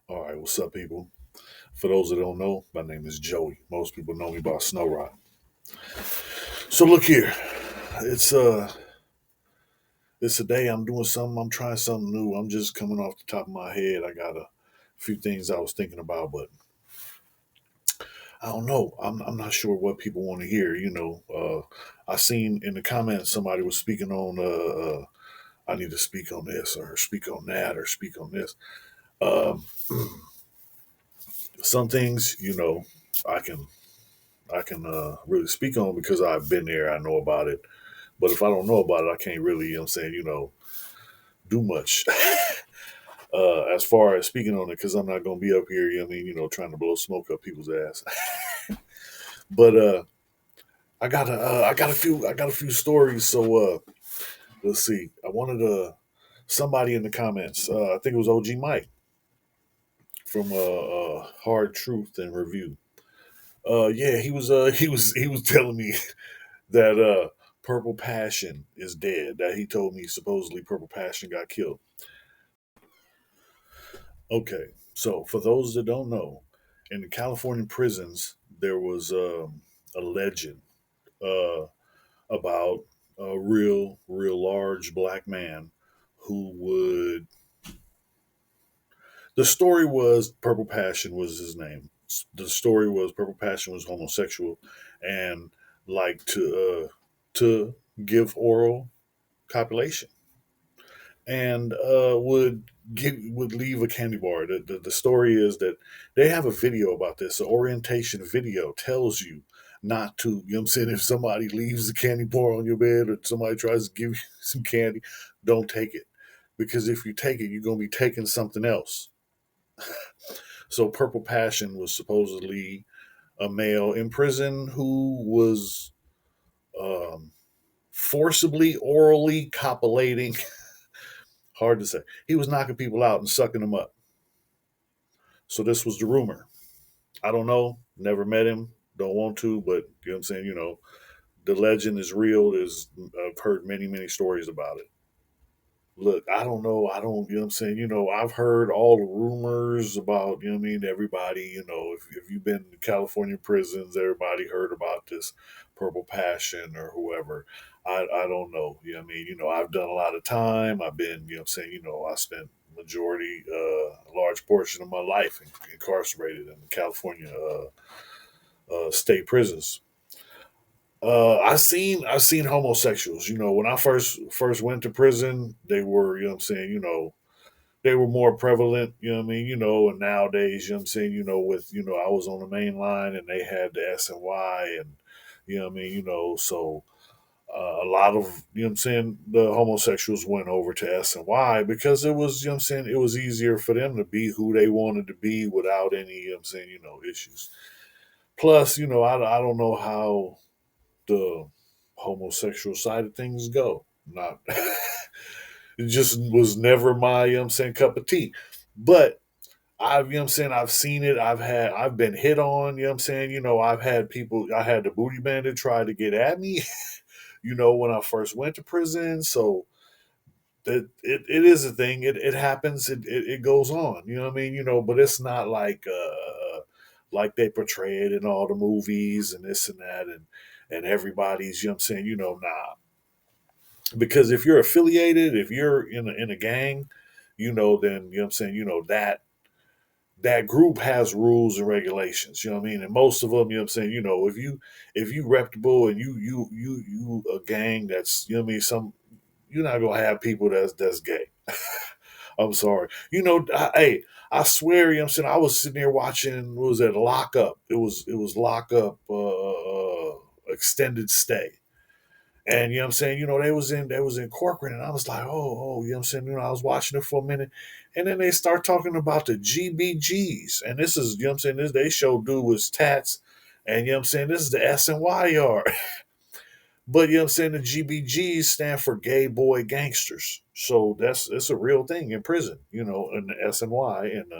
All right, what's up, people? For those that don't know, my name is Joey. Most people know me by Snow Rock. So look here, it's uh, it's a day I'm doing something. I'm trying something new. I'm just coming off the top of my head. I got a few things I was thinking about, but I don't know. I'm not sure what people want to hear. I seen in the comments somebody was speaking on. I need to speak on this or speak on that or speak on this. Um, some things, I can really speak on because I've been there. I know about it. But if I don't know about it, I can't really, do much as far as speaking on it because I'm not going to be up here, trying to blow smoke up people's ass. But I got a few stories. So let's see. I wanted somebody in the comments. I think it was OG Mike from Hard Truth and Review. Yeah, he was telling me that Purple Passion is dead. That he told me supposedly Purple Passion got killed. Okay, so for those that don't know, in the California prisons, there was a legend uh, about a real large black man who would. The story was Purple Passion was his name. The story was Purple Passion was homosexual and liked to give oral copulation and would leave a candy bar. The story is that they have a video about this. The orientation video tells you not to, you know what I'm saying, if somebody leaves the candy bar on your bed or somebody tries to give you some candy, don't take it. Because if you take it, you're gonna be taking something else. So Purple Passion was supposedly a male in prison who was um, forcibly orally copulating. Hard to say. He was knocking people out and sucking them up. So this was the rumor. I don't know. Never met him. Don't want to, but you know what I'm saying. The legend is real. I've heard many stories about it. Look, I don't know. I don't. You know what I'm saying. I've heard all the rumors about. You know what I mean. Everybody. If you've been to California prisons, everybody heard about this Purple Passion or whoever. I don't know. You know what I mean. I've done a lot of time. I've been. You know what I'm saying. I spent majority, a large portion of my life incarcerated in California state prisons. I seen homosexuals. When I first went to prison, they were, you know what I'm saying, they were more prevalent, you know what I mean, and nowadays, you know what I'm saying, with, I was on the main line and they had the S and Y and you know what I mean, so a lot of, you know what I'm saying, the homosexuals went over to S and Y because it was, you know what I'm saying, it was easier for them to be who they wanted to be without any, you know what I'm saying, issues. Plus, I don't know how the homosexual side of things go. Not it just was never my, you know what I'm saying, cup of tea. But I've, you know what I'm saying, I've seen it. I've been hit on, you know what I'm saying, I had the booty bandit try to get at me, when I first went to prison. So it is a thing. It happens. It goes on. You know what I mean? But it's not like they portray it in all the movies and this and that and everybody's, you know what I'm saying, nah. Because if you're affiliated, if you're in a gang, then you know what I'm saying, that group has rules and regulations, you know what I mean? And most of them, you know what I'm saying, if you reputable and you a gang that's, you know what I mean, you're not gonna have people that's gay. I'm sorry. Hey, I swear, you know what I'm saying, I was sitting there watching, what was that, Lockup. It was Lockup extended stay. And you know what I'm saying, they was in Corcoran, and I was like, you know what I'm saying, I was watching it for a minute, and then they start talking about the GBGs, and this is, you know what I'm saying, this they show dude with tats, and you know what I'm saying, this is the SNY yard. But you know what I'm saying, the GBGs stand for gay boy gangsters. So it's a real thing in prison, in the SNY and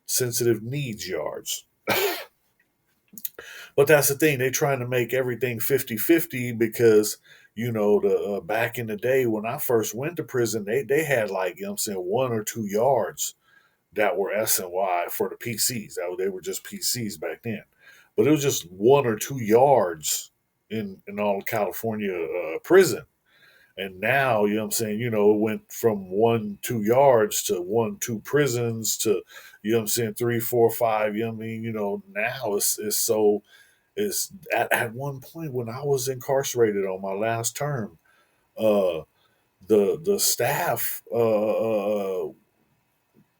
sensitive needs yards. But that's the thing, they're trying to make everything 50-50 because the back in the day when I first went to prison, they had, like, you know what I'm saying, 1 or 2 yards that were SNY for the PCs. They were just PCs back then, but it was just 1 or 2 yards in all of California prison. And now, you know what I'm saying, it went from 1, 2 yards to 1, 2 prisons to, you know what I'm saying, 3, 4, 5, you know what I mean? Now it's so, it's at one point when I was incarcerated on my last term, uh, the staff,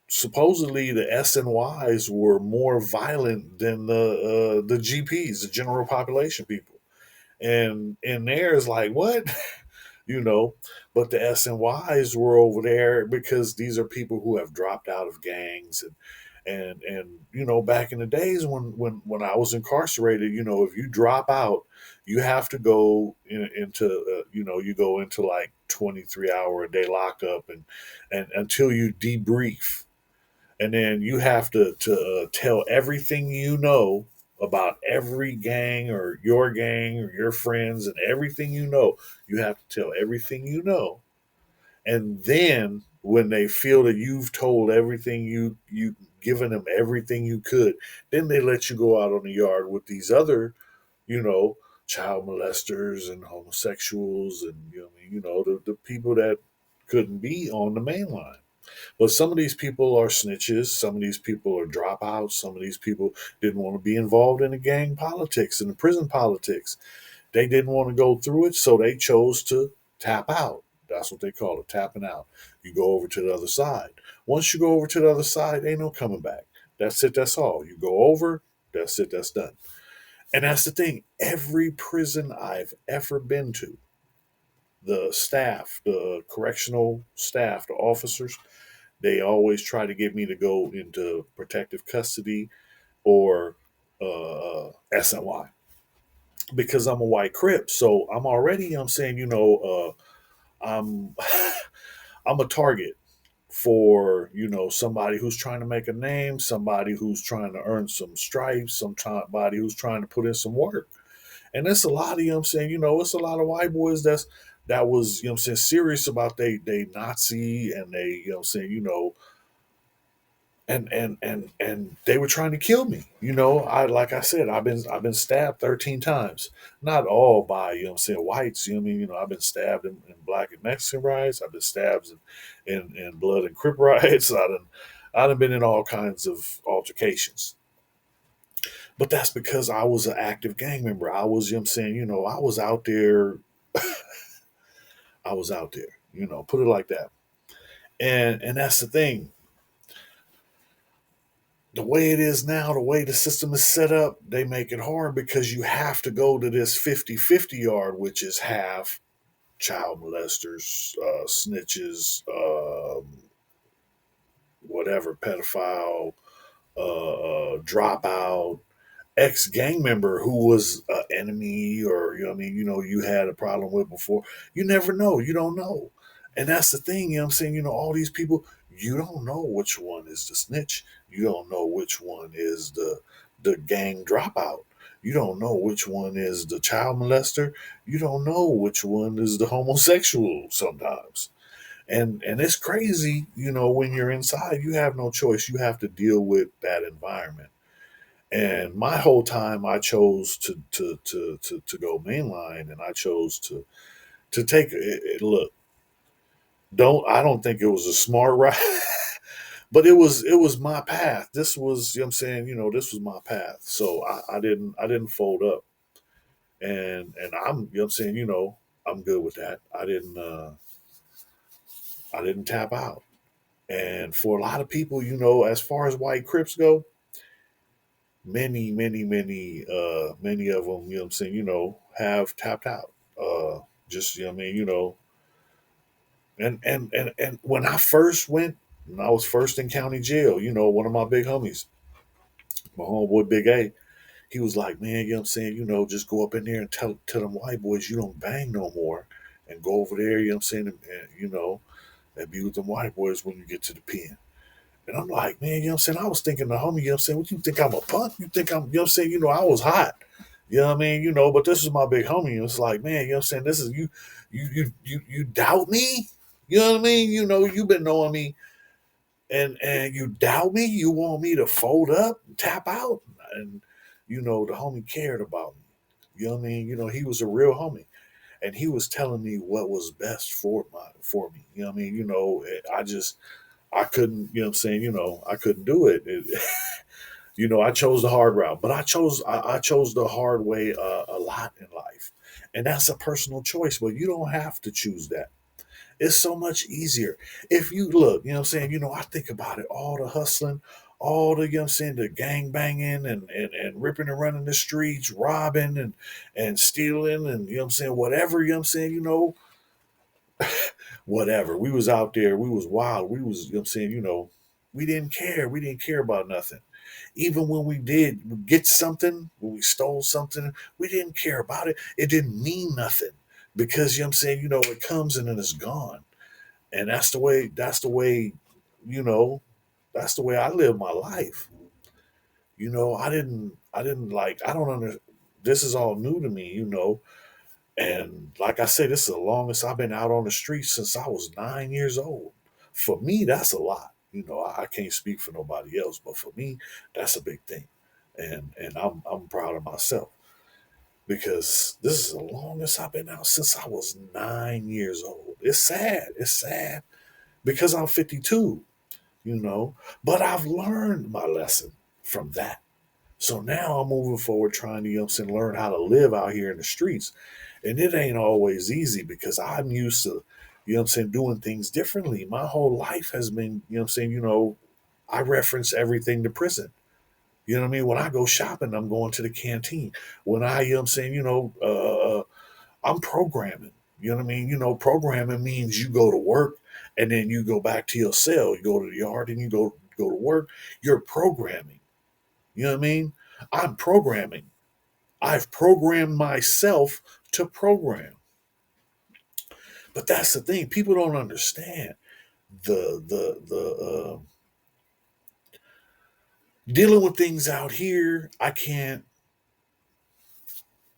supposedly the SNYs were more violent than the GPs, the general population people. And there is like, what? you know. But the SNYs were over there because these are people who have dropped out of gangs and back in the days when I was incarcerated, if you drop out, you have to go into you go into like 23 hour a day lockup and until you debrief, and then you have to tell everything you know about every gang or your friends and everything you know. You have to tell everything you know, and then when they feel that you've told everything you given them everything you could, then they let you go out on the yard with these other, you know, child molesters and homosexuals and the people that couldn't be on the main line. But some of these people are snitches. Some of these people are dropouts. Some of these people didn't want to be involved in the gang politics and the prison politics. They didn't want to go through it, so they chose to tap out. That's what they call it, tapping out. You go over to the other side. Once you go over to the other side, ain't no coming back. That's it. That's all. You go over. That's it. That's done. And that's the thing. Every prison I've ever been to, the staff, the correctional staff, the officers, they always try to get me to go into protective custody or SNY because I'm a white crip. So I'm already, I'm saying, I'm I'm a target for somebody who's trying to make a name, somebody who's trying to earn some stripes, somebody who's trying to put in some work. And it's a lot of, I'm saying, it's a lot of white boys that was, I'm saying, serious about they Nazi, and they, I'm saying, and they were trying to kill me. I like I said, I've been stabbed 13 times. Not all by, I'm saying, whites, what I mean? I've been stabbed in black and Mexican riots. I've been stabbed in blood and crip riots. I done been in all kinds of altercations. But that's because I was an active gang member. I was, I'm saying, I was out there. I was out there, put it like that. And that's the thing. The way it is now, the way the system is set up, they make it hard because you have to go to this 50-50 yard, which is half child molesters, snitches, whatever, pedophile, dropout, ex gang member who was an enemy, or you had a problem with before. You never know. You don't know. And that's the thing, I'm saying, all these people, you don't know which one is the snitch. You don't know which one is the gang dropout. You don't know which one is the child molester. You don't know which one is the homosexual sometimes. And it's crazy, when you're inside, you have no choice. You have to deal with that environment. And my whole time, I chose to go mainline, and I chose to take it. Look, I don't think it was a smart ride, but it was my path. This was, I'm saying, this was my path. So I didn't fold up, and I'm saying, I'm good with that. I didn't tap out. And for a lot of people, as far as white Crips go, many of them, I'm saying, have tapped out. Just, I mean, and when I first went, when I was first in county jail, one of my big homies, my homeboy Big A, he was like, man, I'm saying, just go up in there and tell them white boys you don't bang no more, and go over there, I'm saying, and be with them white boys when you get to the pen. And I'm like, man, I'm saying, I was thinking the homie, I'm saying, what you think I'm a punk? You think I'm, I'm saying, I was hot. I mean? But this is my big homie. It's like, man, I'm saying, this is you doubt me? You know what I mean? You've been knowing me and you doubt me? You want me to fold up, tap out? And the homie cared about me. You know what I mean? He was a real homie, and he was telling me what was best for me. You know what I mean? I couldn't. You know what I'm saying? I couldn't do it. I chose the hard route, but I chose the hard way a lot in life, and that's a personal choice. But you don't have to choose that. It's so much easier if you look. You know what I'm saying? I think about it, all the hustling, all the the gang banging and ripping and running the streets, robbing and stealing, and you know what I'm saying, whatever. You know what I'm saying? Whatever. We was out there, we was wild, we was, what I'm saying, we didn't care. We didn't care about nothing. Even when we did get something, when we stole something, we didn't care about it. It didn't mean nothing. Because what I'm saying, it comes and then it's gone. And you know, that's the way I live my life. I didn't like, I don't under this is all new to me. And like I said, this is the longest I've been out on the street since I was 9 years old. For me, that's a lot. I can't speak for nobody else, but for me, that's a big thing. And I'm proud of myself because this is the longest I've been out since I was 9 years old. It's sad. It's sad because I'm 52, you know, but I've learned my lesson from that. So now I'm moving forward trying to, learn how to live out here in the streets. And it ain't always easy because I'm used to, doing things differently. My whole life has been, I reference everything to prison. You know what I mean? When I go shopping, I'm going to the canteen. When I, I'm programming. You know what I mean? Programming means you go to work and then you go back to your cell. You go to the yard and you go to work. You're programming. You know what I mean? I'm programming. I've programmed myself to program. But that's the thing. People don't understand the dealing with things out here. I can't.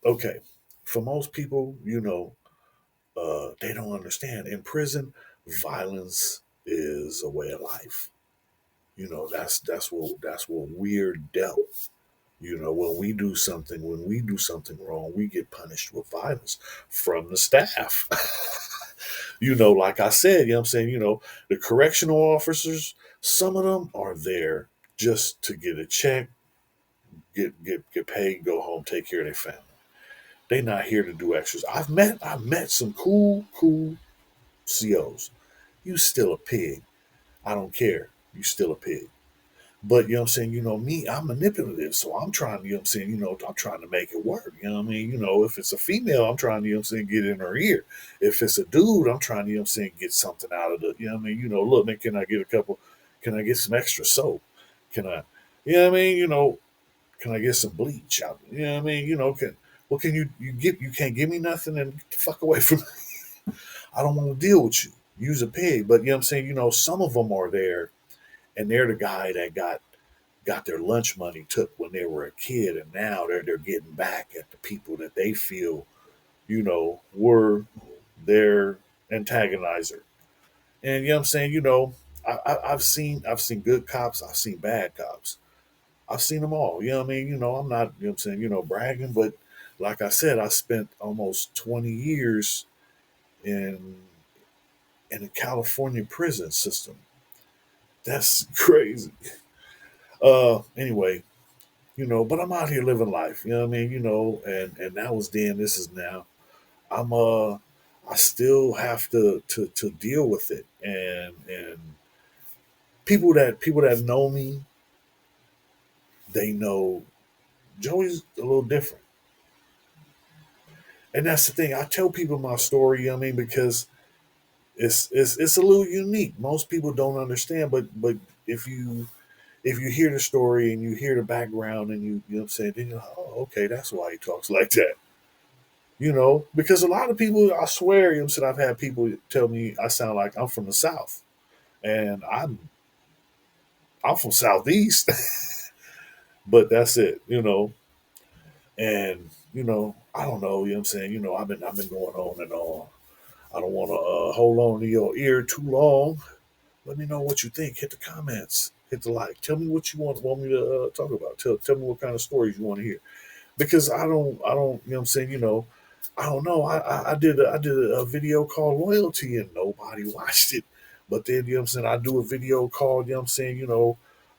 Okay, for most people, they don't understand. In prison, violence is a way of life. That's what we're dealt. When we do something wrong, we get punished with violence from the staff. Like I said, I'm saying, the correctional officers, some of them are there just to get a check, get paid, go home, take care of their family. They not here to do extras. I've met some cool COs. You still a pig. I don't care. You still a pig. But me, I'm manipulative. So I'm trying to, I'm trying to make it work. You know what I mean? If it's a female, I'm trying to, get in her ear. If it's a dude, I'm trying to, get something out of the, look, man, can I get some extra soap? Can I, you know what I mean? Can I get some bleach out? You know what I mean? Can you can't give me nothing and get the fuck away from me. I don't want to deal with you. Use a pig. But some of them are there and they're the guy that got their lunch money took when they were a kid, and now they're getting back at the people that they feel, were their antagonizer. And I've seen good cops, I've seen bad cops, I've seen them all. You know what I mean? I'm not, bragging, but like I said, I spent almost 20 years in the California prison system. That's crazy. Anyway, but I'm out here living life, you know what I mean? And that was then, this is now. I'm I still have to deal with it. And people that know me, they know Joey's a little different. And that's the thing. I tell people my story, you know what I mean, because it's a little unique. Most people don't understand, but if you if you hear the story and you hear the background and you know what I'm saying, then you're like, oh, okay, that's why he talks like that. Because a lot of people, I swear, I've had people tell me I sound like I'm from the South, and I'm from Southeast, but that's it, and I don't know, you know what I'm saying, I've been going on and on. I don't want to hold on to your ear too long, Let me know what you think. Hit the comments. Hit the like. Tell me what you want me to talk about. Tell me what kind of stories you want to hear. Because I don't. You know what I'm saying. I don't know. I did a video called Loyalty and nobody watched it. But then you know what I'm saying. I do a video called you know what I'm saying.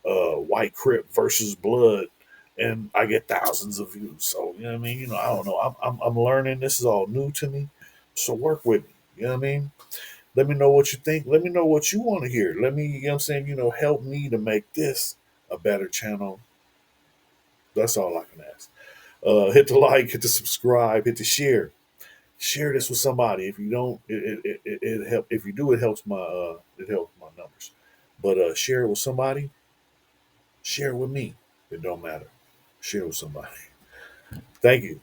White Crip versus Blood, and I get thousands of views. So you know what I mean. I don't know. I'm learning. This is all new to me. So work with me. You know what I mean. Let me know what you think. Let me know what you want to hear. Let me, you know what I'm saying, help me to make this a better channel. That's all I can ask. Hit the like, hit the subscribe, hit the share. Share this with somebody. If you don't, it help. If you do, it helps my numbers. But share it with somebody. Share it with me. It don't matter. Share it with somebody. Thank you.